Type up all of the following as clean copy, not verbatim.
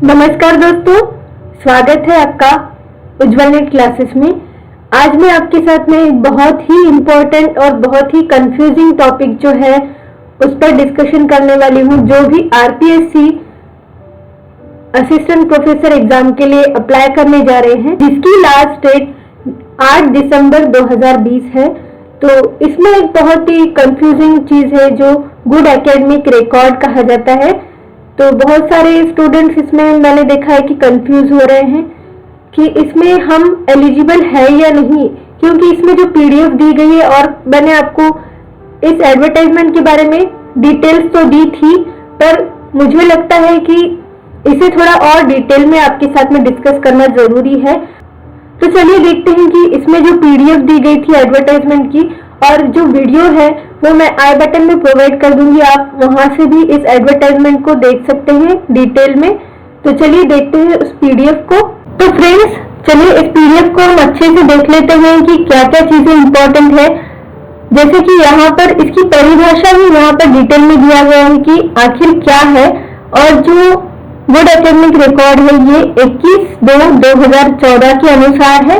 नमस्कार दोस्तों, स्वागत है आपका उज्जवल नेट क्लासेस में। आज मैं आपके साथ में एक बहुत ही इम्पोर्टेंट और बहुत ही कंफ्यूजिंग टॉपिक जो है उस पर डिस्कशन करने वाली हूँ, जो भी आरपीएससी असिस्टेंट प्रोफेसर एग्जाम के लिए अप्लाई करने जा रहे हैं, जिसकी लास्ट डेट 8 दिसंबर 2020 है। तो इसमें एक बहुत ही कंफ्यूजिंग चीज है जो गुड एकेडमिक रिकॉर्ड कहा जाता है। तो बहुत सारे स्टूडेंट्स इसमें मैंने देखा है कि कंफ्यूज हो रहे हैं कि इसमें हम एलिजिबल है या नहीं, क्योंकि इसमें जो पीडीएफ दी गई है और मैंने आपको इस एडवर्टाइजमेंट के बारे में डिटेल्स तो दी थी, पर मुझे लगता है कि इसे थोड़ा और डिटेल में आपके साथ में डिस्कस करना जरूरी है। तो चलिए देखते हैं कि इसमें जो पीडीएफ दी गई थी एडवर्टाइजमेंट की और जो वीडियो है वो मैं आई बटन में प्रोवाइड कर दूंगी, आप वहां से भी इस एडवर्टाइजमेंट को देख सकते हैं डिटेल में। तो चलिए देखते हैं उस पीडीएफ को। तो फ्रेंड्स, चलिए इस पीडीएफ को हम अच्छे से देख लेते हैं कि क्या क्या चीजें इंपॉर्टेंट है। जैसे कि यहाँ पर इसकी परिभाषा भी यहाँ पर डिटेल में दिया गया है कि आखिर क्या है, और जो गुड एकेडमिक रिकॉर्ड है ये 21/2/2014 के अनुसार है।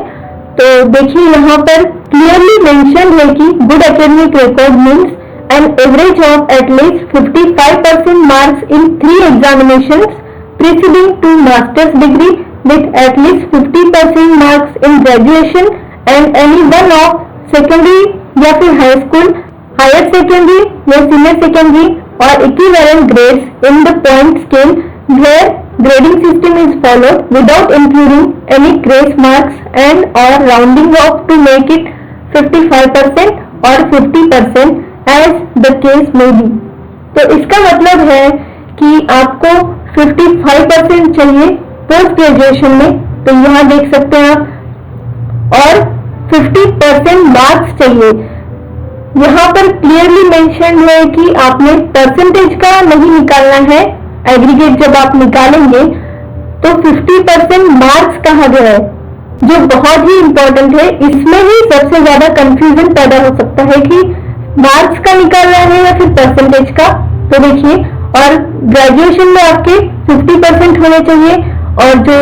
तो देखिए यहाँ पर क्लियरली मेंशन है कि good academic record means an average of at least 55% marks in 3 examinations preceding to masters degree with at least 50% marks in graduation and any one of secondary या फिर high school, higher secondary या senior secondary और equivalent grades in the point scale where grading system is followed without including any grace marks and or rounding off to make it 55% or 50% as the case may be। तो इसका मतलब है कि आपको 55% चाहिए post graduation में, तो यहाँ देख सकते हैं आप, और 50% मार्क्स चाहिए। यहाँ पर क्लियरली मेंशन है कि आपने परसेंटेज का नहीं निकालना है, एग्रीगेट जब आप निकालेंगे तो 50% मार्क्स कहा गया है, जो बहुत ही इंपॉर्टेंट है। इसमें ही सबसे ज्यादा कंफ्यूजन पैदा हो सकता है कि मार्क्स का निकालना है या फिर परसेंटेज का। तो देखिए, और ग्रेजुएशन में आपके 50% होने चाहिए, और जो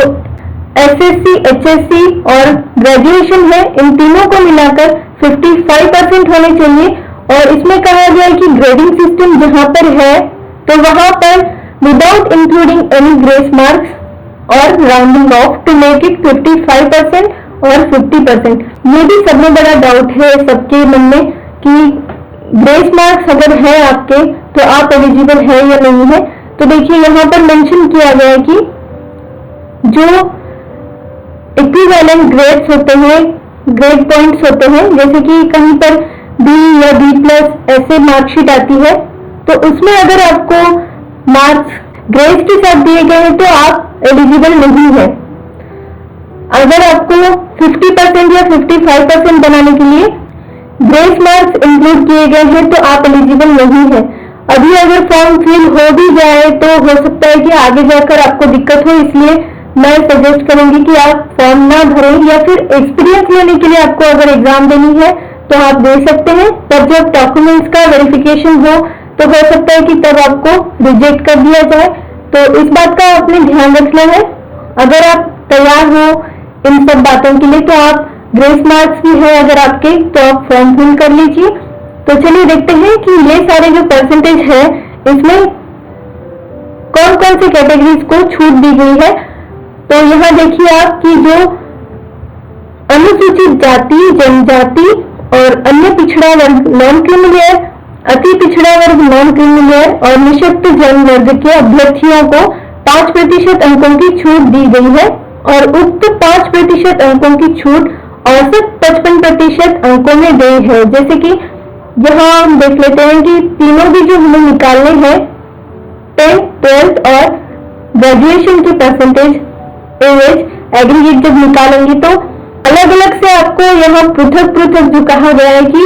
एसएससी, एचएससी और ग्रेजुएशन है इन तीनों को मिलाकर 55% होने चाहिए। और इसमें कहा गया है कि ग्रेडिंग सिस्टम जहां पर है तो वहां पर without including any grace marks और rounding off to make it 55% और 50%। ये भी सबसे बड़ा डाउट है सबके मन में कि ग्रेस मार्क्स अगर है आपके तो आप एलिजिबल है या नहीं है। तो देखिए यहाँ पर मेंशन किया गया है कि जो इक्विवेलेंट ग्रेड्स होते हैं, ग्रेड पॉइंट्स होते हैं, जैसे कि कहीं पर बी या बी प्लस ऐसे मार्कशीट आती है, तो उसमें अगर आपको मार्क्स ग्रेड्स के साथ दिए गए हैं तो आप एलिजिबल नहीं है। अगर आपको 50% या 55% बनाने के लिए ग्रेस मार्क्स इंक्लूड किए गए हैं तो आप एलिजिबल नहीं है। अभी अगर फॉर्म फिल हो भी जाए तो हो सकता है कि आगे जाकर आपको दिक्कत हो, इसलिए मैं सजेस्ट करूंगी कि आप फॉर्म ना भरें, या फिर एक्सपीरियंस लेने के लिए आपको अगर एग्जाम देनी है तो आप दे सकते हैं, पर जब डॉक्यूमेंट्स का वेरिफिकेशन हो तो हो सकता है कि तब आपको रिजेक्ट कर दिया जाए। तो इस बात का आपने ध्यान रखना है। अगर आप तैयार हो इन सब बातों के लिए तो आप ग्रेस मार्क्स भी है अगर आपके, तो आप फॉर्म फिल कर लीजिए। तो चलिए देखते हैं कि ये सारे जो परसेंटेज है इसमें कौन कौन सी कैटेगरीज को छूट दी गई है। तो यहाँ देखिए आप कि जो अनुसूचित जाति, जनजाति और अन्य पिछड़ा वर्ग नॉन क्रीमिलियर, अति पिछड़ा वर्ग नॉन क्रीमिलियर और निःशक्त जन वर्ग के अभ्यर्थियों को 5% अंकों की छूट दी गई है, और उक्त 5% अंकों की छूट औसत 55% अंकों में गई है। जैसे कि यहाँ हम देख लेते हैं कि तीनों भी जो हमें निकालने हैं, 10th, 12th और ग्रेजुएशन के परसेंटेज एवरेज एग्रीगेट जब निकालेंगे तो अलग अलग से आपको यहाँ पृथक पृथक जो कहा गया है कि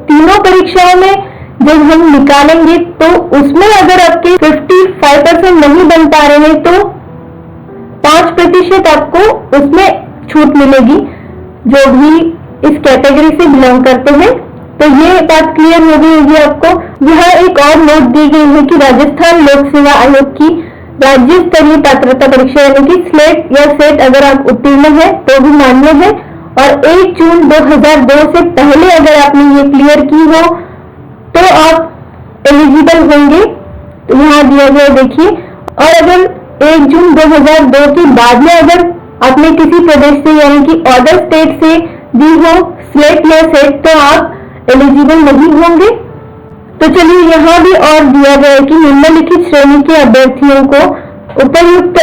तीनों परीक्षाओं में जब हम निकालेंगे तो उसमें अगर आपके 55% नहीं बन पा रहे हैं तो 5% आपको उसमें छूट मिलेगी, जो भी इस कैटेगरी से बिलोंग करते हैं। तो ये बात क्लियर हो गई होगी आपको। यहाँ एक और नोट दी गई है कि राजस्थान लोक सेवा आयोग की राज्य स्तरीय पात्रता परीक्षा यानी कि स्लेट या सेट अगर आप उत्तीर्ण है तो भी मान्य है। और 1 जून 2002 से पहले अगर आपने ये क्लियर की हो तो आप एलिजिबल होंगे। तो यहाँ दिया गया देखिए। और अगर 1 जून 2002 के बाद में अगर आपने किसी प्रदेश से यानी कि अदर स्टेट से दी हो स्लेट या सेट तो आप एलिजिबल नहीं होंगे। तो चलिए यहाँ भी और दिया गया है कि निम्नलिखित श्रेणी के अभ्यर्थियों को उपर्युक्त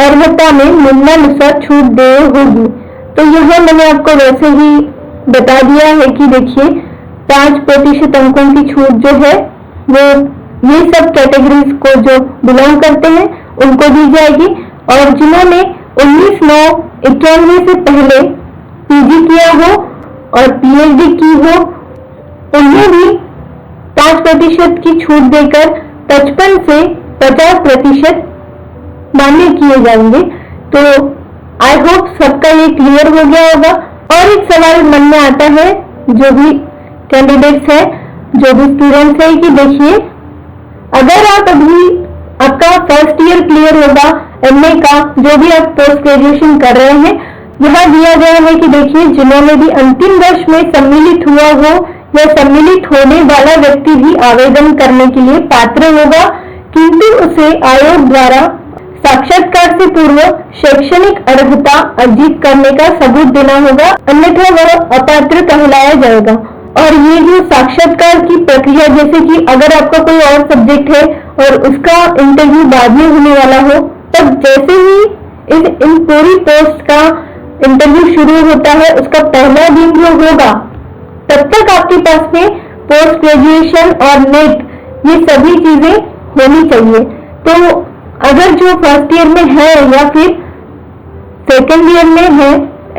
अर्हता में निम्नानुसार छूट देय होगी। तो यहाँ मैंने आपको वैसे ही बता दिया है कि देखिए 5% अंकों की छूट जो है वो ये सब कैटेगरीज को जो बिलोंग करते हैं उनको दी जाएगी। और जिन्होंने 19/9/91 से पहले पीजी किया हो और पीएचडी की हो उन्हें भी 5% की छूट देकर 55 से 50% मान्य किए जाएंगे। तो आई होप सबका ये क्लियर हो गया होगा। और एक सवाल मन में आता है जो भी कैंडिडेट्स है जो भी स्टूडेंट्स है कि देखिए अगर आप अभी आपका फर्स्ट ईयर क्लियर होगा एमए का जो भी आप पोस्ट ग्रेजुएशन कर रहे हैं यहाँ दिया गया है कि देखिए जिन्होंने भी अंतिम वर्ष में सम्मिलित हुआ हो या सम्मिलित होने वाला व्यक्ति भी आवेदन करने के लिए पात्र होगा किंतु उसे आयोग द्वारा साक्षात्कार से पूर्व शैक्षणिक अर्हता अर्जित करने का सबूत देना होगा अन्यथा वह अपात्र कहलाया जाएगा। और ये जो साक्षात्कार की प्रक्रिया जैसे कि अगर आपका कोई और सब्जेक्ट है और उसका इंटरव्यू बाद में होने वाला हो तब जैसे ही इन पूरी पोस्ट का इंटरव्यू शुरू होता है उसका पहला दिन जो होगा तब तक आपके पास में पोस्ट ग्रेजुएशन और नेट ये सभी चीजें होनी चाहिए। तो अगर जो फर्स्ट ईयर में है या फिर सेकेंड ईयर में है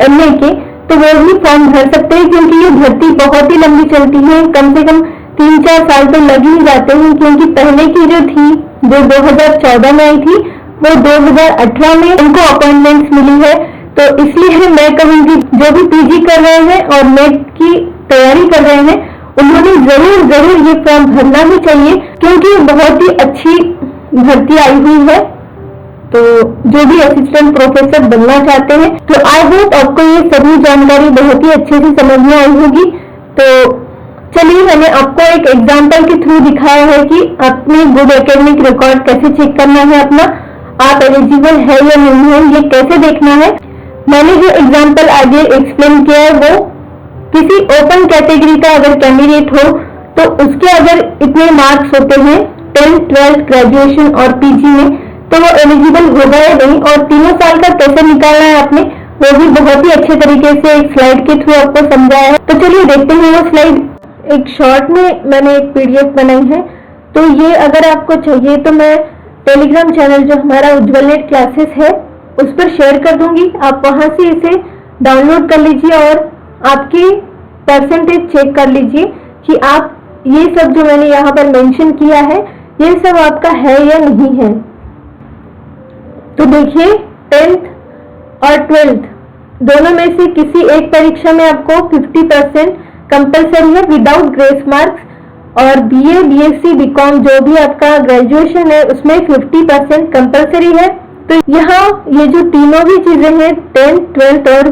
एमए के तो वो भी फॉर्म भर सकते हैं क्योंकि ये भर्ती बहुत ही लंबी चलती है। कम से कम 3-4 साल तो लग ही जाते हैं क्योंकि पहले की जो थी जो 2014 में आई थी वो 2018 में उनको अपॉइंटमेंट्स मिली है। तो इसलिए मैं कहूँगी जो भी पीजी कर रहे हैं और नेट की तैयारी कर रहे हैं उन्होंने जरूर ये फॉर्म भरना भी चाहिए क्योंकि बहुत ही अच्छी भर्ती आई हुई है। तो जो भी असिस्टेंट प्रोफेसर बनना चाहते हैं तो आई होप आपको ये सभी जानकारी बहुत ही अच्छे से समझ में आई होगी। तो चलिए मैंने आपको एक एग्जांपल के थ्रू दिखाया है कि अपने गुड एकेडमिक रिकॉर्ड कैसे चेक करना है अपना आप एलिजिबल है या नहीं है ये कैसे देखना है। मैंने जो एग्जांपल आगे एक्सप्लेन किया है वो किसी ओपन कैटेगरी का अगर कैंडिडेट हो तो उसके अगर इतने मार्क्स होते हैं 10th 12th ग्रेजुएशन और पीजी में तो वो एलिजिबल होगा या नहीं और 3 साल का कैसे निकालना है आपने वो भी बहुत ही अच्छे तरीके से एक स्लाइड के थ्रू आपको समझाया है। तो चलिए देखते हैं वो स्लाइड। एक शॉर्ट में मैंने एक पीडीएफ बनाई है तो ये अगर आपको चाहिए तो मैं टेलीग्राम चैनल जो हमारा उज्जवल नेट क्लासेस है उस पर शेयर कर दूंगी। आप वहां से इसे डाउनलोड कर लीजिए और आपकी परसेंटेज चेक कर लीजिए कि आप ये सब जो मैंने यहाँ पर मेंशन किया है ये सब आपका है या नहीं है। तो देखिए 10th और 12th दोनों में से किसी एक परीक्षा में आपको 50% कंपलसरी है विदाउट ग्रेस मार्क्स और बीए बीएससी बीकॉम जो भी आपका ग्रेजुएशन है उसमें 50% कंपलसरी है। तो यहाँ ये जो तीनों भी चीजें हैं 10th 12th और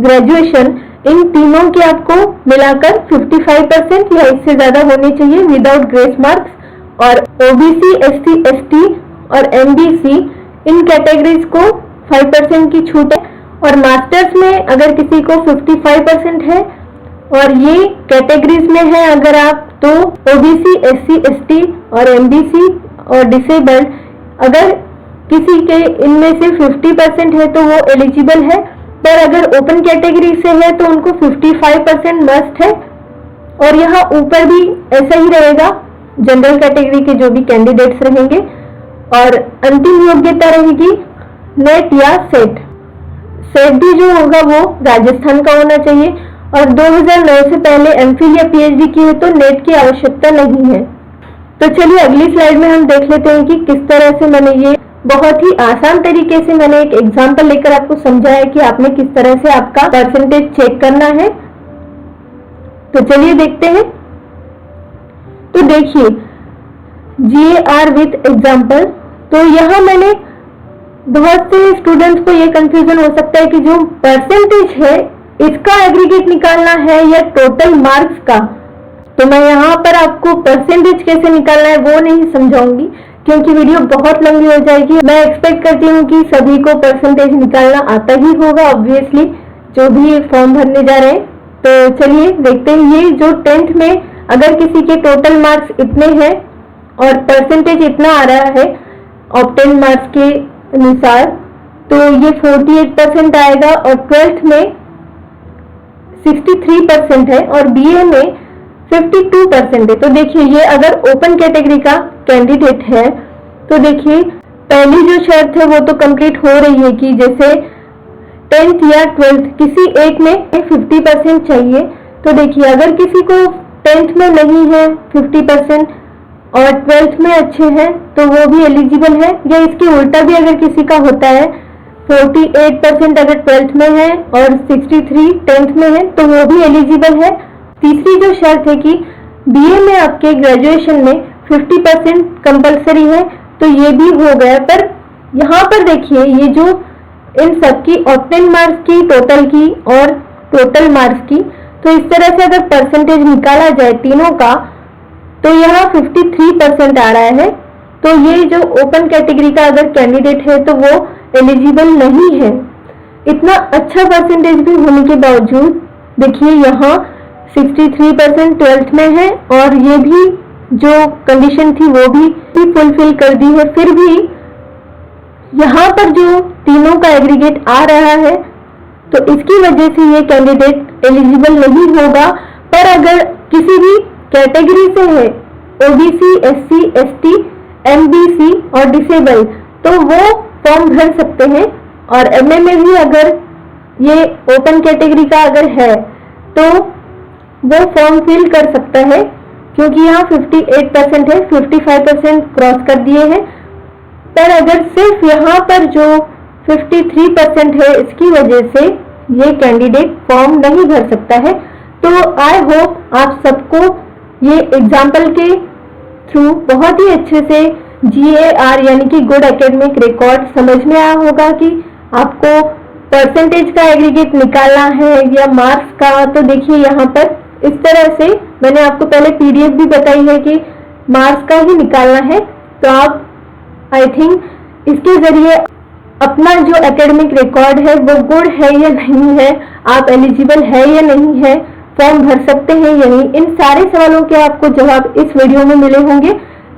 ग्रेजुएशन इन तीनों की आपको मिलाकर 55% या इससे ज्यादा होने चाहिए विदाउट ग्रेस मार्क्स। और ओबीसी एससी एसटी और एमबीसी इन कैटेगरीज को 5% की छूट है और मास्टर्स में अगर किसी को 55% है और ये कैटेगरीज में है अगर आप तो ओबीसी एससी एसटी और एमबीसी और डिसेबल्ड अगर किसी के इनमें से 50% है तो वो एलिजिबल है। पर अगर ओपन कैटेगरी से है तो उनको 55% मस्ट है। और यहाँ ऊपर भी ऐसा ही रहेगा जनरल कैटेगरी के जो भी कैंडिडेट्स रहेंगे और अंतिम योग्यता रहेगी नेट या सेट। सेट भी जो होगा वो राजस्थान का होना चाहिए और 2009 से पहले एमफिल या पीएचडी की है तो नेट की आवश्यकता नहीं है। तो चलिए अगली स्लाइड में हम देख लेते हैं कि किस तरह से मैंने ये बहुत ही आसान तरीके से मैंने एक एग्जाम्पल लेकर आपको समझाया कि आपने किस तरह से आपका परसेंटेज चेक करना है। तो चलिए देखते हैं। तो देखिए GAR विथ एग्जाम्पल तो यहाँ मैंने बहुत से स्टूडेंट्स को ये कंफ्यूजन हो सकता है कि जो परसेंटेज है इसका एग्रीगेट निकालना है या टोटल मार्क्स का। तो मैं यहाँ पर आपको परसेंटेज कैसे निकालना है वो नहीं समझाऊंगी क्योंकि वीडियो बहुत लंबी हो जाएगी। मैं एक्सपेक्ट करती हूँ कि सभी को परसेंटेज निकालना आता ही होगा ऑब्वियसली, जो भी फॉर्म भरने जा रहे हैं। तो चलिए देखते हैं, ये जो 10th में अगर किसी के टोटल मार्क्स इतने हैं और परसेंटेज इतना आ रहा है ऑब्टेन मार्क्स के अनुसार, तो ये 48% आएगा और 12th में 63% है और बीए में 52% है। तो देखिए ये अगर ओपन कैटेगरी का कैंडिडेट है तो देखिए पहली जो शर्त है वो तो कंप्लीट हो रही है कि जैसे 10th या 12th किसी एक में 50% चाहिए। तो देखिए अगर किसी को 10th में नहीं है 50% और 12th में अच्छे हैं तो वो भी एलिजिबल है, या इसके उल्टा भी अगर किसी का होता है 48% अगर 12th में है और 63 10th में है तो वो भी एलिजिबल है। तीसरी जो शर्त है कि बीए में आपके ग्रेजुएशन में 50% कंपलसरी है, तो ये भी हो गया। पर यहाँ पर देखिए ये जो इन सबकी ऑब्टेन मार्क्स की, टोटल की और टोटल मार्क्स की, तो इस तरह से अगर परसेंटेज निकाला जाए तीनों का तो यहाँ 53% आ रहा है। तो ये जो ओपन कैटेगरी का अगर कैंडिडेट है तो वो एलिजिबल नहीं है। इतना अच्छा परसेंटेज भी होने के बावजूद देखिए यहाँ 63% 12th में है और ये भी जो कंडीशन थी वो भी फुलफिल कर दी है। फिर भी यहाँ पर जो तीनों का एग्रीगेट आ रहा है तो इसकी वजह से ये कैंडिडेट एलिजिबल नहीं होगा। पर अगर किसी भी कैटेगरी से है, ओबीसी, एससी, एसटी, एमबीसी और डिसेबल, तो वो फॉर्म भर सकते हैं। और एमए में भी अगर ये ओपन कैटेगरी का अगर है तो वो फॉर्म फिल कर सकता है क्योंकि यहाँ 58% है, 55% क्रॉस कर दिए हैं। पर अगर सिर्फ यहाँ पर जो 53% है इसकी वजह से ये कैंडिडेट फॉर्म नहीं भर सकता है। तो आई होप आप सबको ये एग्जाम्पल के थ्रू बहुत ही अच्छे से GAR यानी कि गुड एकेडमिक रिकॉर्ड समझ में आया होगा कि आपको परसेंटेज का एग्रीगेट निकालना है या मार्क्स का। तो देखिए यहाँ पर इस तरह से मैंने आपको पहले PDF भी बताई है कि मार्क्स का ही निकालना है। तो आप आई थिंक इसके जरिए अपना जो एकेडमिक रिकॉर्ड है वो गुड है या नहीं है, आप एलिजिबल है या नहीं है, फॉर्म भर सकते हैं या नहीं, इन सारे सवालों के आपको जवाब इस वीडियो में मिले होंगे।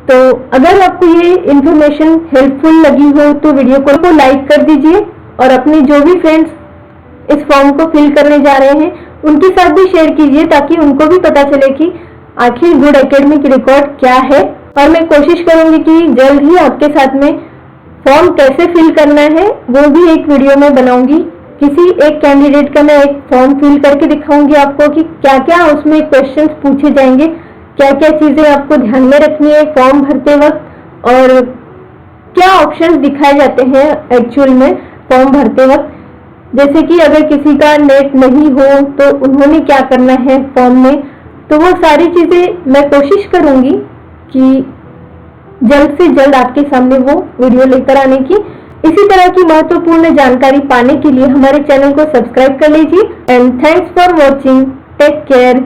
तो अगर आपको ये इन्फॉर्मेशन हेल्पफुल लगी हो तो वीडियो को लाइक कर दीजिए और अपने जो भी फ्रेंड्स इस फॉर्म को फिल करने जा रहे हैं उनके साथ भी शेयर कीजिए ताकि उनको भी पता चले कि आखिर गुड एकेडमिक रिकॉर्ड क्या है। और मैं कोशिश करूंगी कि जल्द ही आपके साथ में फॉर्म कैसे फिल करना है वो भी एक वीडियो में बनाऊंगी। किसी एक कैंडिडेट का मैं एक फॉर्म फिल करके दिखाऊंगी आपको कि क्या क्या उसमें क्वेश्चंस पूछे जाएंगे, क्या क्या चीजें आपको ध्यान में रखनी है फॉर्म भरते वक्त और क्या ऑप्शंस दिखाए जाते हैं एक्चुअल में फॉर्म भरते वक्त। जैसे कि अगर किसी का नेट नहीं हो तो उन्होंने क्या करना है फॉर्म में, तो वो सारी चीजें मैं कोशिश करूंगी कि जल्द से जल्द आपके सामने वो वीडियो लेकर आने की। इसी तरह की महत्वपूर्ण जानकारी पाने के लिए हमारे चैनल को सब्सक्राइब कर लीजिए। And thanks for watching, take care.